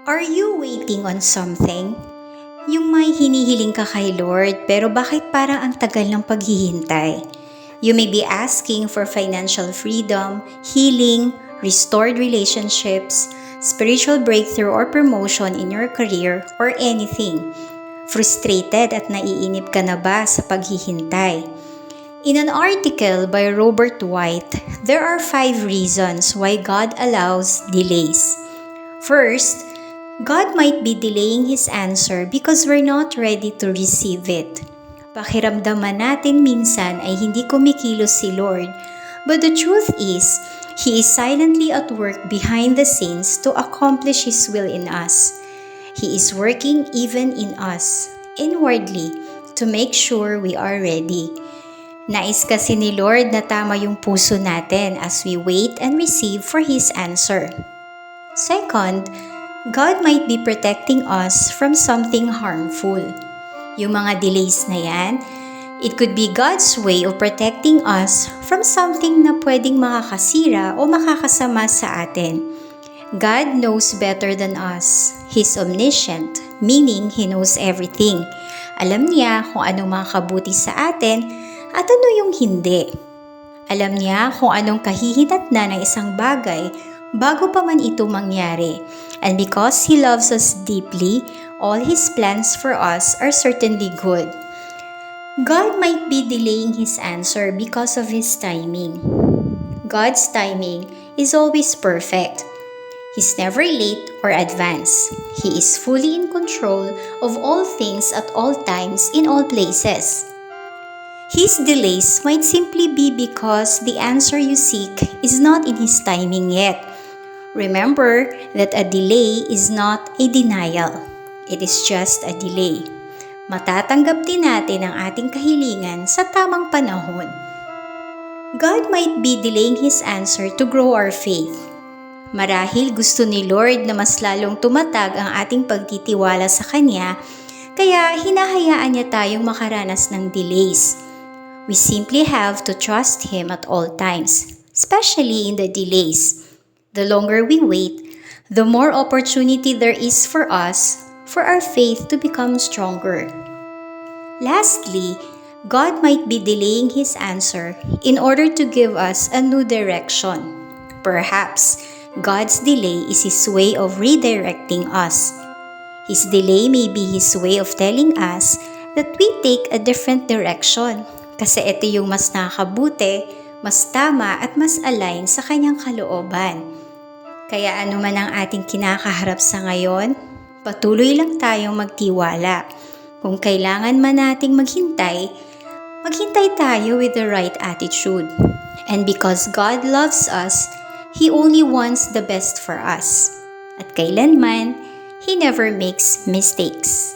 Are you waiting on something? Yung may hinihiling ka kay Lord pero bakit parang ang tagal ng paghihintay? You may be asking for financial freedom, healing, restored relationships, spiritual breakthrough or promotion in your career or anything. Frustrated at naiinip ka na ba sa paghihintay? In an article by Robert White, there are 5 reasons why God allows delays. First, God might be delaying His answer because we're not ready to receive it. Pakiramdaman natin minsan ay hindi kumikilos si Lord, but the truth is, He is silently at work behind the scenes to accomplish His will in us. He is working even in us, inwardly, to make sure we are ready. Nais kasi ni Lord na tama yung puso natin as we wait and receive for His answer. Second, God might be protecting us from something harmful. Yung mga delays na yan, it could be God's way of protecting us from something na pwedeng makakasira o makakasama sa atin. God knows better than us. He's omniscient, meaning He knows everything. Alam niya kung anong makakabuti sa atin at ano yung hindi. Alam niya kung anong kahihinatnan ng isang bagay bago pa man ito mangyari. And because He loves us deeply, all His plans for us are certainly good. God might be delaying His answer because of His timing. God's timing is always perfect. He's never late or advanced. He is fully in control of all things at all times in all places. His delays might simply be because the answer you seek is not in His timing yet. Remember that a delay is not a denial. It is just a delay. Matatanggap din natin ang ating kahilingan sa tamang panahon. God might be delaying His answer to grow our faith. Marahil gusto ni Lord na mas lalong tumatag ang ating pagtitiwala sa Kanya, kaya hinahayaan niya tayong makaranas ng delays. We simply have to trust Him at all times, especially in the delays. The longer we wait, the more opportunity there is for us for our faith to become stronger. Lastly, God might be delaying His answer in order to give us a new direction. Perhaps, God's delay is His way of redirecting us. His delay may be His way of telling us that we take a different direction kasi ito yung mas nakakabuti, mas tama at mas align sa Kanyang kalooban. Kaya ano man ang ating kinakaharap sa ngayon, patuloy lang tayong magtiwala. Kung kailangan man nating maghintay, maghintay tayo with the right attitude. And because God loves us, He only wants the best for us. At kailanman, He never makes mistakes.